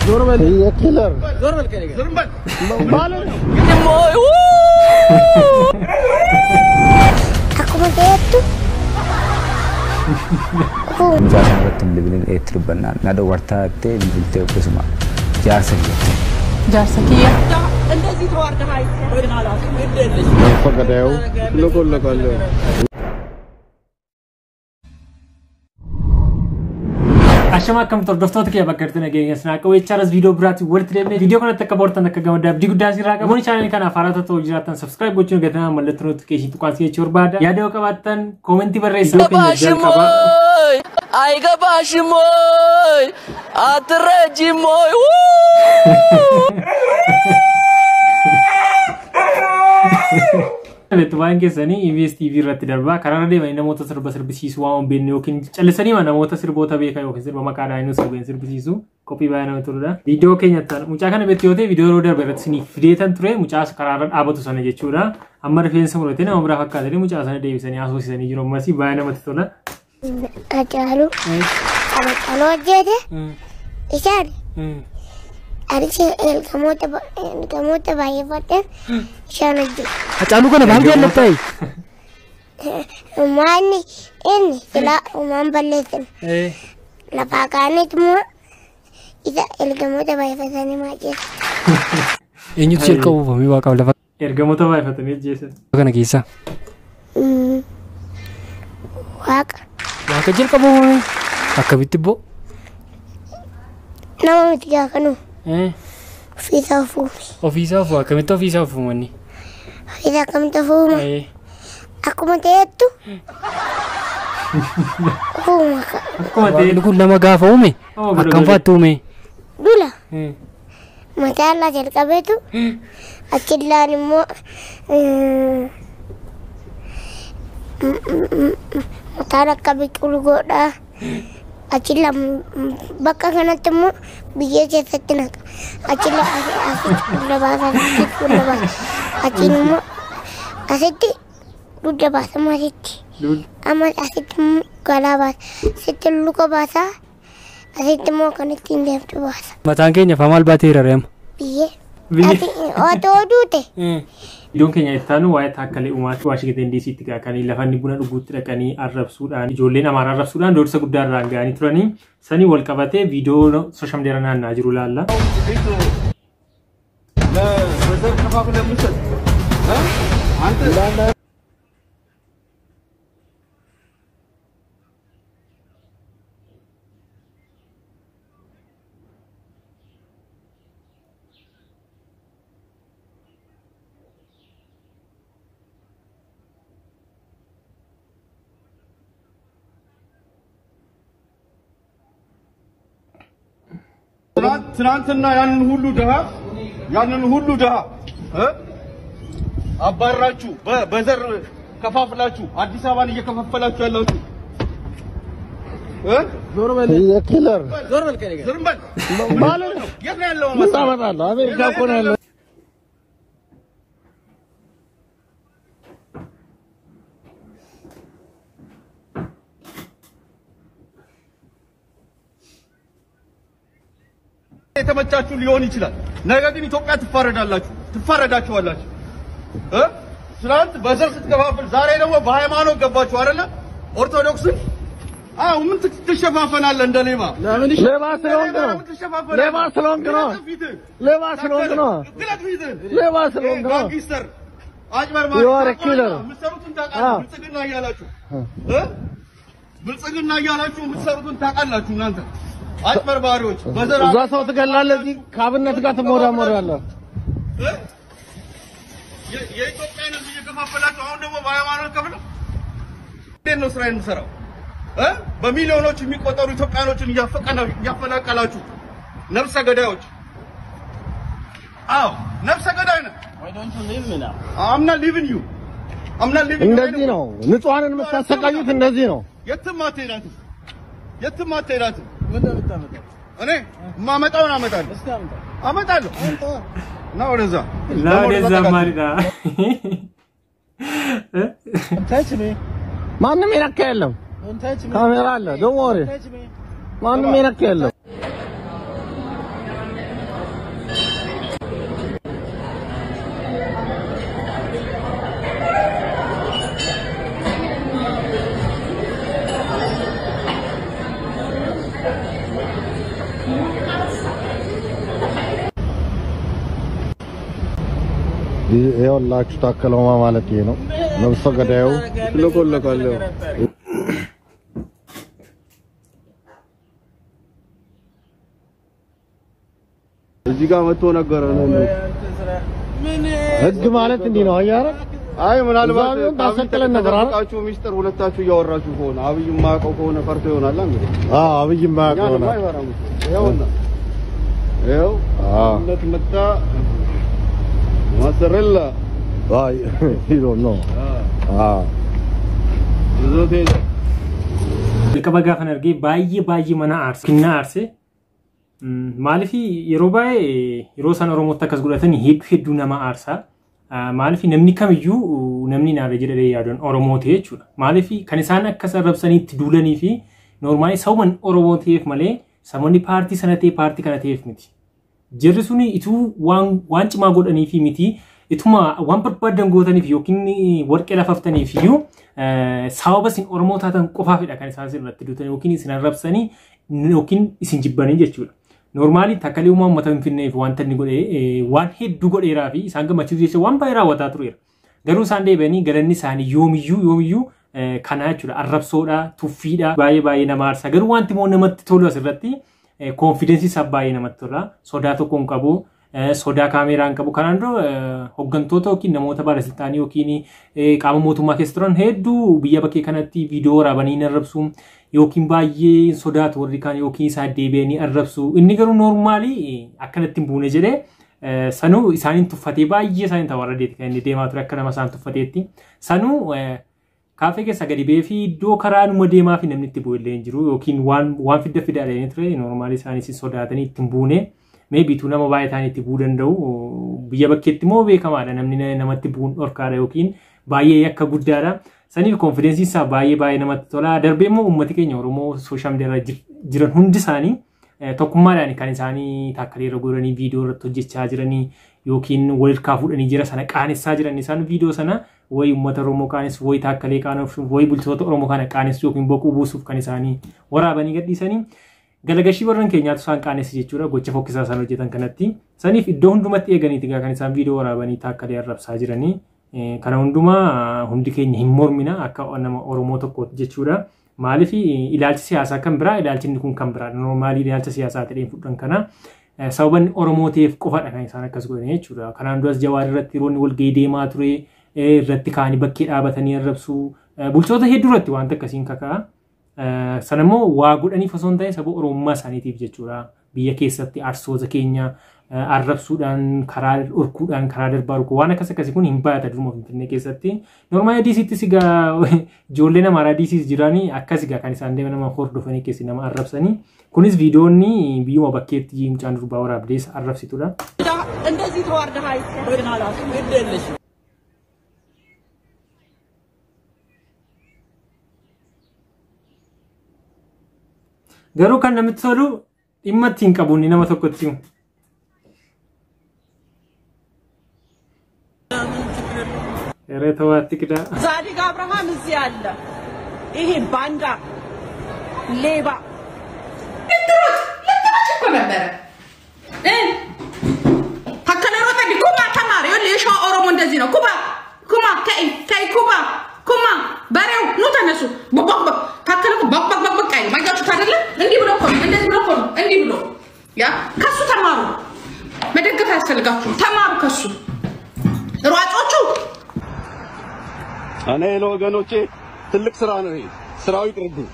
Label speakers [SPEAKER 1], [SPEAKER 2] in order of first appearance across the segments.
[SPEAKER 1] زور بل
[SPEAKER 2] هي كيلر
[SPEAKER 1] زور بل كده زور بل
[SPEAKER 2] بالو
[SPEAKER 3] aku mau itu
[SPEAKER 4] jangan betul dibilang terbenar nada warta te dibilte kusuma
[SPEAKER 5] جارسك هي
[SPEAKER 1] እንደዚህ ተዋርደናል ወይናላስ እንደልሽ
[SPEAKER 2] فقداو لوكو
[SPEAKER 6] Ashama kam to dostot ke bakarte na gegen sna ko charas video brati worth remne video kana takka borta na kaga wada abdi gudda sira ka boni channel kana farata to jiratan subscribe gochun gatana malle notification to kwasi chorbada yade ka batan comment barre so ke jal ka ba
[SPEAKER 5] ay gabashimoy atrajimoy
[SPEAKER 6] Betuan ke sani EVS TV irratti darba karana de bayna namoota sirba sirbisiisu waan beekne yookiin callisanii waan namoota sirboota beekaa yookiin sirba maqaadhaan inni sirbeen sirbisiisu koppii baay'ee namatti toludha. Viidiyoo keenyatti mucaa kana beekte yoo ta'e viidiyoo yeroo darbe irratti isiniif fideetan ture mucaa karaarra dhaabatu sana jechuudha. Amma rifeensa muratee nama biraa fakkaatanii mucaa sana deebisanii haasofsiisanii jiru ammas baay'ee namatti tola.
[SPEAKER 3] Ajalu kalau aja isaan Arisi kamu terbayar pada sana je.
[SPEAKER 1] Acalu kana baal gel tay.
[SPEAKER 3] Mani ini sila balesan. Lapakan itu mu ida kamu terbayar pada sana macam.
[SPEAKER 1] Ini tu cerita apa mi wakau lepas.
[SPEAKER 6] Ergamu terbayar pada ni Jason.
[SPEAKER 1] Kana kisah. Waka cerita apa mi? Akabitibo.
[SPEAKER 3] Nama tiga kanu. Ofisa fu.
[SPEAKER 1] Ofisa fu, kami tu ofisa fu mani.
[SPEAKER 3] Ofisa kami tu fu. Aku mau itu. Fu maka.
[SPEAKER 6] Aku mati.
[SPEAKER 1] Aku nama gafa umi. Akan fatu mi.
[SPEAKER 3] Dula. Mata lah jadi kabe tu. Acilla ni mo. Mata lah kabe kulugo dah. Acilla bakka kana temu biye je setna acilla asik bahasa acilla asiti duda bahasa masiti amal asik kala bahasa setel luka bahasa asik mo kana tinde bahasa
[SPEAKER 1] Matangkenya famal batira rem
[SPEAKER 3] biye ati o to dute
[SPEAKER 6] Idoon keenya ittaanu waa'ee taakkalee uumaatti Waashingtan DC'tti kaa'anii lafanni buna dhuguutti dhaqanii arrabsuudhaan ijoolleen Amaaraa arrabsuudhaan doorsa guddaa irraan ga'anii turanii sanii wal qabatee viidiyoo sooshaal miidiyaa naanna'aa jiru laalla.
[SPEAKER 7] ትናንትና ያንን ሁሉ ደሃ አባራችሁ በዘር ከፋፍላችሁ አዲስ አበባን እየከፋፈላችሁ ያላችሁ
[SPEAKER 2] زور بل هي كيلر
[SPEAKER 1] زور بل كده
[SPEAKER 7] ዝም በል
[SPEAKER 2] بالو
[SPEAKER 7] የት ነው ያለው
[SPEAKER 2] مصابرالله امريكا እኮ ነው ያለው
[SPEAKER 7] የተመቻችሁ ሊሆን ይችላል ነገ ግን ኢትዮጵያ ትፋረዳችኋላችሁ ትናንት በዘር ስትከፋፍል ዛሬ ደግሞ በሃይማኖት ገባችሁ አይደለ ኦርቶዶክስን ምን ትሸፋፈናለህ እንደ ሌባ
[SPEAKER 2] ሌባ ስለሆንክ ነው ሌባ ስለሆንክ ነው
[SPEAKER 7] ጋንግስተር አጭበርባሪ የምትሰሩትን ታውቃላችሁ ብልጽግና እያላችሁ የምትሰሩትን ታውቃላችሁ እናንተ አጭበርባሪዎች በዘር
[SPEAKER 2] እዛ ሰው ትገላለህ እዚህ ካብነት ጋር ትሞራሞራለህ
[SPEAKER 7] የኢትዮጵያን ህዝብ እየከፋፈላችሁ አሁን ደግሞ በሃይማኖት ከፍለው እንዴት ነው ስራ የምትሰራው በሚሊዮኖች የሚቆጠሩ ኢትዮጵያኖችን እያፈናቀላችሁ ነፍሰ ገዳዮች ነፍሰ ገዳይ ነህ I'm not leaving you
[SPEAKER 2] እንደዚህ ነው ንጹሃንን የምታሰቃዩት እንደዚህ ነው
[SPEAKER 7] የትም አትሄዳትም እኔ ማመጣውን አመጣለሁ ና ወደዛ
[SPEAKER 6] ማሪዳ
[SPEAKER 2] ማንም ይነካ የለም ካሜራ አለ don't worry ማንም ይነካ የለም ይኸውላችሁ ታከለውማ ማለት ይሄ ነው። ነብሰ ገዳዩ ልኮልካለሁ።
[SPEAKER 7] እዚህ ጋር መጥቶ ነገር ነው።
[SPEAKER 2] ህግ ማለት እንዲህ ነው አያረ
[SPEAKER 7] አይ ምናልባት
[SPEAKER 2] ታሰቀለን ነበር
[SPEAKER 7] አቃችሁ ሚስጥር ሁለታችሁ እያወራችሁ ከሆነ አብይ ማያውቀው ከሆነ ፈርቶ ይሆናል እንግዲህ።
[SPEAKER 2] አብይ ማያውቀው ነው።
[SPEAKER 7] ይኸውና ይኸው እነት መጣ ማሰረላ
[SPEAKER 2] አይ ሂዶ ነው
[SPEAKER 7] ዞቴ
[SPEAKER 6] ከበጋ ፈነርጌ ባይ መና አርስ ክና አርስ ማለፊ የሮባይ የሮሳን ኦሮሞ ተከስጉለተን ሄዱ ነማ አርሳ ማለፊ ነምኒ ከምዩ ነምኒ ናረጀለ ያዶን ኦሮሞቴ ቹ ማለፊ ከነሳን አከሰረብሰኒት ዱለኒ ፊ ኖርማሊ ሰውመን ኦሮሞቴፍ ማለ ሰሞኒ ፓርቲ ሰነቴ ፓርቲ ከነቴፍ ሚቲ ጀርሱኒ ኢቱ ዋንጭ ማጎደኒ ፊ ሚቲ ኢቱማ ዋን በርባደን ጎተኒ ፊ ዮኪን ወርቄ ለፈፍተኒ ፊዩ ሳውበሲን ኦሮሞታተን ቆፋፊዳ ከነሳን ሲረት ዱተኒ ዮኪን ሲነረብሰኒ ዮኪን ኢሲንጅበኒ ጀቹ ኖርማሊ ታከሊውማ መተን ፊኔፍ ዋንተኒ ጎዴ ዋን ሄዱ ጎዴራፊ ሳንገ ማቺ ጀቸ ዋን ባይራ ወታትሩ ይር ገሩ ሳንዴ በኒ ገለኒ ሳኒ ዮምዩ ከናቹ አረብሶዳ ቱፊዳ ባይ ነማርሳ ገሩ ዋንቲ ሞ ነመት ቶሎ አስረቲ ኮንፊደንስ ሰባይ ነመትራ ሶዳቶ ኮንቀቡ ሶዳ ካሜራን ቀቡ ካናንዶ ሆገንቶቶ ኪ ነሞተ ባለስልጣን ዮኪኒ ቃሙ ሞቱማ ከስትሮን ሄዱ ብያ በከ ከነቲ ቪዲዮ ራባኒ ነረብሱ ዮኪን ባዬ ሶዳት ወሪካን ዮኪን ሳዴቤኒ አረብሱ እኒ ገሩ ኖርማሊ አከነቲን ቡነ ጀደ ሰኑ ኢሳኒን ቱፈቴ ባዬ ሳይን ተወረዴት ከኒ ዴማቱ ረከነ ማሳን ቱፈቴቲ ሰኑ ካፌ ከሰገዲ ቤፊ ዶ ከራን ሞዴማ ፊ ነምንቲ ቦይለ እንጅሩ ዮኪን ዋን ፊደ ለኔትሬ ኖርማሊ ሳኒ ሲሶዳተኒ ትምቡኔ ሜቢ ቱ ነሞ ባይታኒ ትቡደንደው ብያ በከቲ ሞ ቤከማለ ነምኒ ነመቲ ቡን ኦርካራ ዮኪን ባዬ ያከ ጉዳራ ሰኒ ኮንፊደንስ ሳ ባዬ ነመቲ ቶላ ደርቤሞ ኡመቲ ከኛ ኦሮሞ ሶሻል ሚዲያ ጅረን ሁንዲ ሳኒ tokkummaadhaan kan isaanii taakkalee raguranii viidiyoo irratti hojjechaa jiranii yookiin walirkaa fuudhanii jira sana qaanessaa jiran isaan viidiyoo sana way uummata Oromoo qaanes way taakkalee qaanessuuf way bultoota Oromoo kana qaanessu yookiin boquu buusuuf kan isaanii waraabanii gadhiisanii galagashii warran keenyaatu isaan qaanessi jechuudha gocha fokkisaa isaan hojjetan kanatti saniif iddoo hundumatti eeganiiti kan isaan viidiyoo waraabanii taakkalee arrabsaa jiranii kana hundumaa hundi keenya hin mormina akka nama Oromoo tokkooti jechuudha. Maalifi ilaalchi siyaasaa kan biraa ilaalchinni kun kan biraa normaali ilaalcha siyaasaa ta'een fudhan kana sababan Oromooteef qofadha kan isaan akkas godhan jechuudha. Kanaan duras Jawaar irratti roonni wal gahii deemaa ture irratti kaanii bakkee dhaabatanii arrabsu bulchoota hedduu irratti wanta akkasiin kakaa sanammoo waa godhaniif osoo hin ta'in saba Oromummaa isaaniitiif jechuudha. Biyya keessatti arsoota keenya arrabsuudhaan karaa urkuudhaan karaa darbaa urkuu waan akkasii kun hin baay'ata duruma Finfinnee keessatti normaali diisitti sigaa ijoollee nama diisiis jiranii akkasigaa kan isaan deema nama hordofanii keessi nama arrabsanii kunis viidiyoonni biyyuma bakkeetti mucaan durbaa waraabdees arrabsitudha.
[SPEAKER 8] እንደዚህ ተዋርደህ አይተናላስ ግዴለሽ
[SPEAKER 6] garuu kan namatti tolu dhimma ittiin qabuun nama tokkotti ረተዋት ከዳ
[SPEAKER 8] ዛዲግ አብርሃም እዚህ አለ ይሄ ባንዳ ሌባ ለጥራጭ እኮ ነበር ታከለሮ ተዲኩማ ተማሪ ለሻ ኦሮሞ እንደዚህ ነው ኩማ ከይ ኩማ በሬው ኑ ተነሱ በበበ ታከለሩ በበበ ቀይ ማያችሁ ታደለ እንዲህ ብሎ እኮ እንደዚህ ብሎ እኮ እንዲህ ብሎ ያ ከሱ ተማሩ መደገፍ ያስፈልጋችሁ ተማሩ ከሱ ሯጮቹ
[SPEAKER 7] እኔ ለወገኖቼ ትልቅ ስራ ነው ይሄ ስራው ይቅርብኝ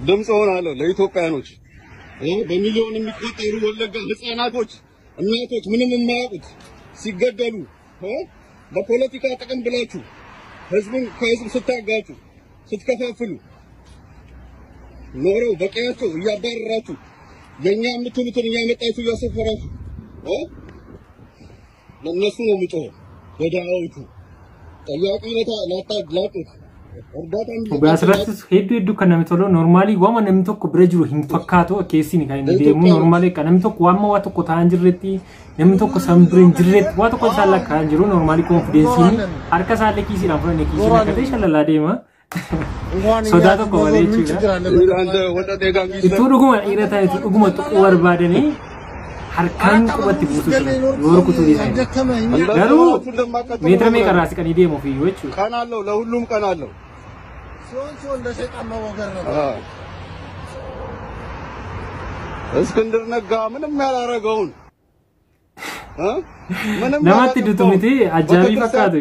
[SPEAKER 7] ድምጽ ሆናለሁ ለኢትዮጵያኖች በሚሊዮን የሚቆጠሩ ወለጋ ህፃናቶች እናቶች ምንም የማያውቁት ሲገደሉ በፖለቲካ ጥቅም ብላችሁ ህዝብን ከህዝብ ስታጋጩ ስትከፋፍሉ ኖረው በቀያቸው እያባረራችሁ የኛ የምትሉትን እያመጣችሁ እያሰፈራችሁ ለነሱ ነው የምጮኸው ለዳውቱ
[SPEAKER 6] Obasirrattis hedduu kan namni tolu normaali waama namni tokko bira jiru hin fakkaatu keessi ni kan inni deemu normaali kan namni tokko waama waa tokko ta'an jirretti namni tokko sambire hin jirretti waa tokko isaan lakkaan jiru normaali konfidensiin harka isaan kiisiidhaan fudhannee kiisiin akka ta'e shalalaa deema. Sodaa tokko malee jechuudha. Ituu dhuguma dhiira ta'e dhuguma tuquu barbaadanii harkaan qubatti buusu yoo rukutuu dhiisan garuu meetira meeqa irraa siqanii deemu ofiyyuu jechuudha.
[SPEAKER 7] ቀን አለው ለሁሉም ቀን አለው እስክንድር ነጋ ምንም ያላረገውን
[SPEAKER 6] namatti dutu miti ajaa'ibii fakkaatu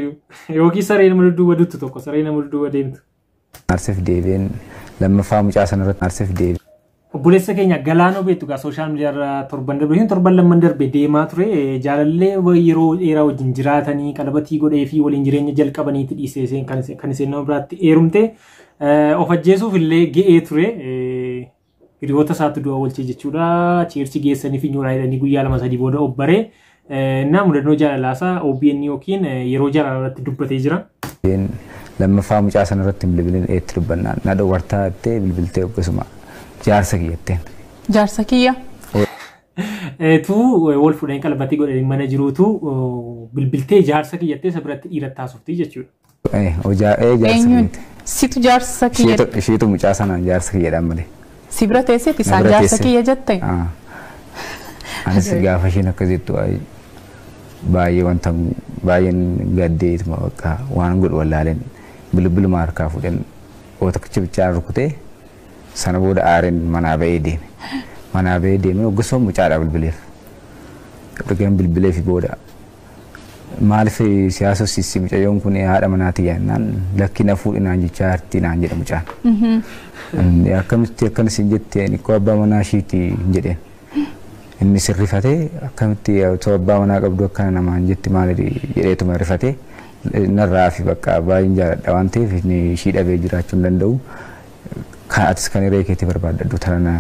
[SPEAKER 6] yookiin saree nama dudduuba duttu tokko saree nama dudduuba deemtu.
[SPEAKER 4] Arsif deebiin lammaffaa mucaa sanarratti arsif deebiin.
[SPEAKER 6] Obboleessa keenya Galaanoo beektu gaa sooshaal miidiyaarra torban darbe hin torban lamman darbe deemaa ture jaalallee yeroo dheeraa wajjin jiraatanii qalabatii godhee fi waliin jireenya jalqabaniiti dhiisee kan iseen nama biraatti heerumte of ajjeesuuf illee ga'ee ture hiriyoota isaatti du'a oolchee jechuudha cheersi geessanii fi nyuuraa hidhanii guyyaa 2-3 booda obbaree na mudannoo jaalalaasaa OBN yookiin yeroo jaalalatti dubbatee jira.
[SPEAKER 4] Lammaffaa mucaa sanarratti bilbileen eetti dubbannaan na dhowwartaa jettee bilbiltee obbisuma. Jaarsa kiyyatteen.
[SPEAKER 8] Jaarsa kiyya.
[SPEAKER 6] Tu wal fuudhanii qalbatii godhanii mana jiruutu bilbiltee jaarsa kiyyattee isa biratti dhiiratti haasoftii jechuudha.
[SPEAKER 4] Jaarsa kiyyatti.
[SPEAKER 8] Situ jaarsa kiyya.
[SPEAKER 4] Isheetu mucaa sanaan jaarsa kiyyaadhaan malee.
[SPEAKER 8] Si bira teesseeti isaan jaarsa kiyya jette.
[SPEAKER 4] Anis gaafa isheen akka jettu baay'ee wanta baay'een gaddeetuma bakka waan godhu wallaaleen bilbiluma harkaa fuudhan ootakicha bichaa rukutee. Sana booda aareen manaa ba'ee deeme. Manaa ba'ee deeme oggusoo mucaadhaa bilbileef. Ergaan bilbileef booda maaliif siyaasa sissi mucayyoon kun haadha manaati yaannaan lakki na fuudhinaan jechaa hartii naan jedha mucaan. Akkamitti akkan isin jettee ni koo abbaa manaa ishiiti jedheen. Inni sirrifatee akkamitti otoo abbaa manaa qabdu akkana namaan jetti maali jedheetuma rifatee narraa fi bakka baay'een jaaladha waan ta'eef ishii dhabee jiraachuu hin danda'u. Kaatis kan irree keetti barbaadadhu tarana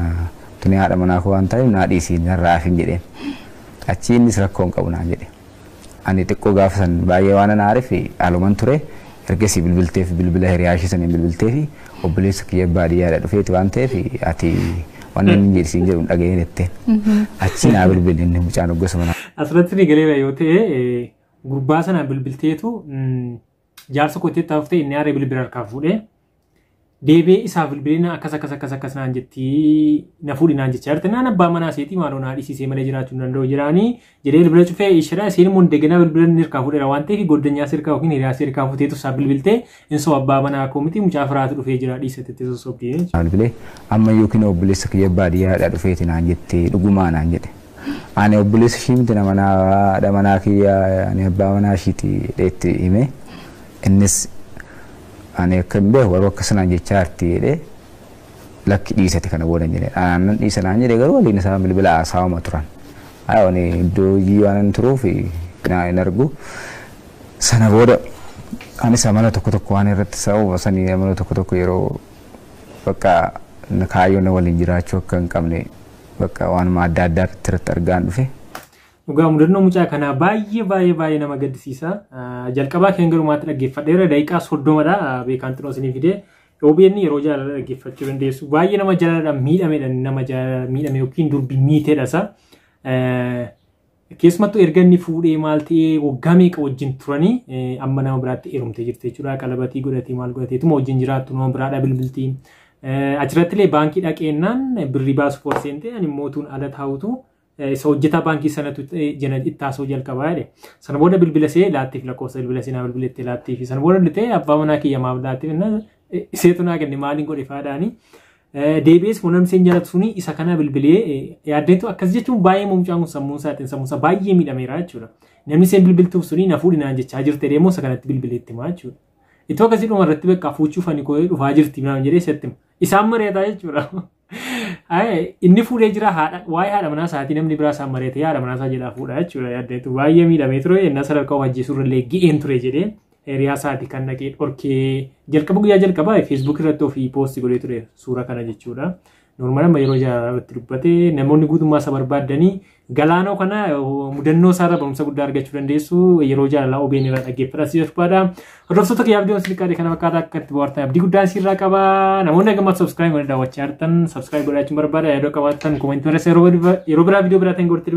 [SPEAKER 4] tuni haadha manaa koo waan ta'eef naa dhiisii narraa fi jedheen. Achi innis rakkoo hin qabu naan jedhe. Ani xiqqoo gaafa san baay'ee waan na aariif haaluman ture ergasii bilbilteef bilbila hiriyaa ishee saniin bilbilteef obboleessa kiyya baadiyyaadha dhufeeti waan ta'eef ati waan inni jedhisiin jedhu dhaga'ee jetteen. Achi naa bilbil inni mucaan oggosuma.
[SPEAKER 6] Asirratti ni galeera yoo ta'e gurbaa sanaan bilbilteetu jaarsa kootti taaftee inni aaree bilbila harkaa fuudhee deebi'ee isaa bilbilina akkas naan jetti na fuudhinaan jecha jirti naan abbaa manaa seetii maaloo naa dhiisisee malee jiraachuu danda'u jiraanii jedhee bilbila cufee ishira isheen immoo deeganaa bilbila inni hirkaa fuudheera waan ta'eef goddanyaa sirkaa yookiin hiriyaa sirkaa fuuteetu isaa bilbiltee insoo abbaa manaa koo miti mucaa firaatu dhufee jira dhiisatetti sosobdii.
[SPEAKER 4] Bilbilee amma yookiin obboleessa kiyya baadiyyaadha dhufeeti naan jettee dhugumaa naan jedhe. Ani obboleessa ishii miti nama manaa kiyya ani abbaa manaa ishiiti dheetti hime innis ani akkam beeku warra akkasanaan jechaa jirti jedhee lakki dhiisate kana booda jedhee aannan dhiisanaan jedhee garuu waliin isaa bilbila haasawama turan. Ani iddoo hojii waan turuuf hin argu. Sana booda anis amala tokko waan irratti sababa sanii amala tokko yeroo bakka kaayyoon waliin jiraachuu akka hin qabne bakka waan adda irratti argaan dhufe.
[SPEAKER 6] Dhugaa mudannoo mucaa kanaa baay'ee nama gaddisiisa. Jalqabaa keen garumaatti dhaggeeffadheera daqiiqaa 30dha beekaan xinoo isinii fidee OBN yeroo jaalala dhaggeeffachuu dandeessu. Baay'ee nama jaalala miidhamedha nama miidhame yookiin durbi miiteedha isa. Keessumattuu erga inni fuudhee maal ta'ee waggaa meeqa wajjin turanii amma nama biraatti heerumtee jirti jechuudha. Qalabatii godhatee maal godhateetuma wajjin jiraattu nama biraadha bilbiltii. Achirrattillee baankii dhaqeennaan birrii baasuuf forseentee ani mootuun ala taa'utu isa hojjetaa baankii sanatu jana ittaasoo jalqabaa jedhe. Sana booda bilbila see laattiif lakkoofsa bilbila seenaa bilbiletti laattiif. Sana booda dhitee abbaa manaa kiyya maaf laattiif iseetu naa kenne maaliin godhe faadhaanii. Deebi'ees muunamseen jalatti suni isa kana bilbilee yaaddeetu akkas jechuun baay'ee muumcaan kun sammuun isaa baay'ee miidhameera jechuudha. Namni seen bilbiltuuf suni na fuudhinaan jechaa jirte deemoo isa kanatti bilbileetti maa jechuudha. Itoo akkasii dhuma irratti bakka fuuchuuf ani koo dhufaa jirti minaan jedhee setti isaan mareetaa jechuudha. Inni fuudhee jira waa'ee haadha manaa isaatii namni biraa isaan mareete haadha manaa isaa jedhaa fuudha jechuudha yaaddeetu baay'ee miidhamee ture innaa sadarkaa wajjii irrallee ga'een ture jedhee hiriyaa isaatii kan dhaqee dhorkee jalqaba guyyaa jalqabaa Facebook irratti ofii poostii godhee ture suura kana jechuudha. Normaal amma yeroo jaalalaatti dubbate namoonni guutummaa isa barbaaddanii Galaanoo kana mudannoo isaarra barumsa guddaa argachuu dandeessu yeroo jaalalaa OBN irraa dhaggeeffadhaa si barbaada. Hordoftoota kiyyaa viidiyoon silikaadhe kana fakkaata akka itti bohaartan abdii guddaan sirraa qaba. Namoonni akkasumas subscribe godhanii daawwachaa jirtan subscribe godhachuun barbaada yaadoo qabaattan koomentii irratti yeroo biraa viidiyoo biraatiin gortee